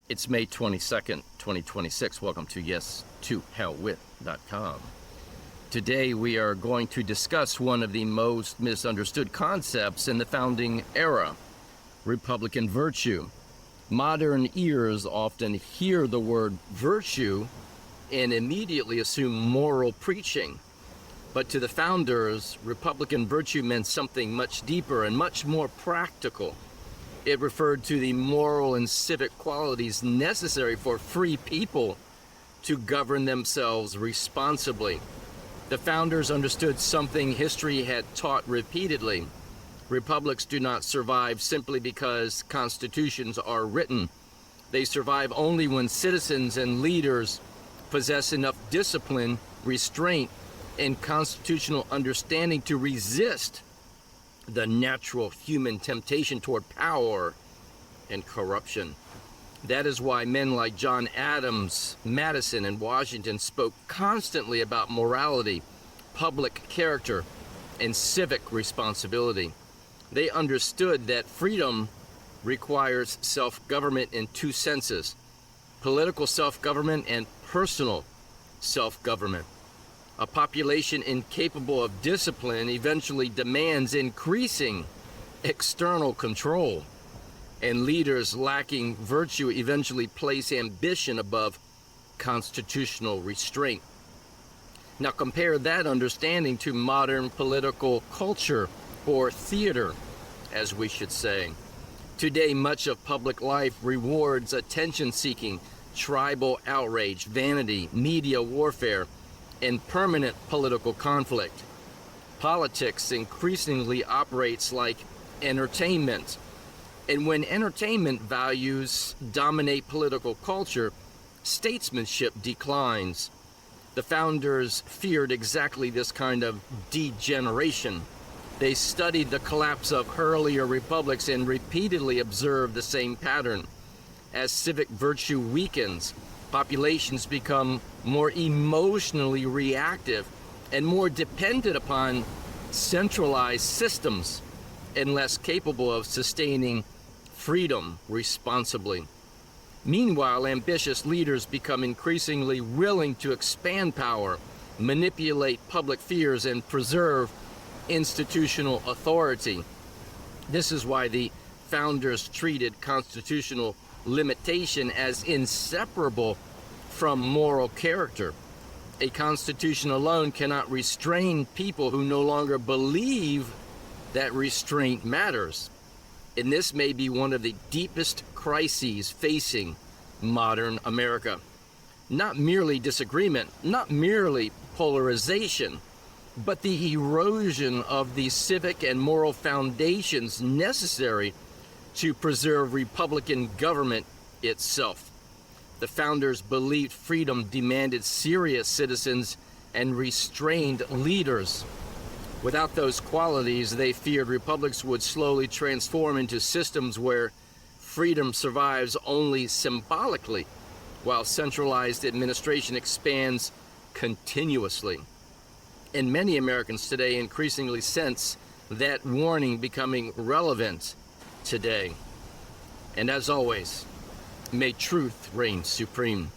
It's May 22nd, 2026. Welcome to yes2hellwith.com. Today we are going to discuss one of the most misunderstood concepts in the founding era, Republican virtue. Modern ears often hear the word virtue and immediately assume moral preaching. But to the founders, Republican virtue meant something much deeper and much more practical. It referred to the moral and civic qualities necessary for free people to govern themselves responsibly. The founders understood something history had taught repeatedly. Republics do not survive simply because constitutions are written. They survive only when citizens and leaders possess enough discipline, restraint, and constitutional understanding to resist the natural human temptation toward power and corruption. That is why men like John Adams, Madison, and Washington spoke constantly about morality, public character, and civic responsibility. They understood that freedom requires self-government in two senses: political self-government and personal self-government. A population incapable of discipline eventually demands increasing external control, and leaders lacking virtue eventually place ambition above constitutional restraint. Now compare that understanding to modern political culture, or theater, as we should say. Today, much of public life rewards attention-seeking, tribal outrage, vanity, media warfare, and permanent political conflict. Politics increasingly operates like entertainment. And when entertainment values dominate political culture, statesmanship declines. The founders feared exactly this kind of degeneration. They studied the collapse of earlier republics and repeatedly observed the same pattern. As civic virtue weakens, populations become more emotionally reactive and more dependent upon centralized systems and less capable of sustaining freedom responsibly. Meanwhile, ambitious leaders become increasingly willing to expand power, manipulate public fears, and preserve institutional authority. This is why the founders treated constitutional limitation as inseparable from moral character. A constitution alone cannot restrain people who no longer believe that restraint matters. And this may be one of the deepest crises facing modern America. Not merely disagreement, not merely polarization, but the erosion of the civic and moral foundations necessary to preserve Republican government itself. The founders believed freedom demanded serious citizens and restrained leaders. Without those qualities, they feared republics would slowly transform into systems where freedom survives only symbolically, while centralized administration expands continuously. And many Americans today increasingly sense that warning becoming relevant today. And as always, may truth reign supreme.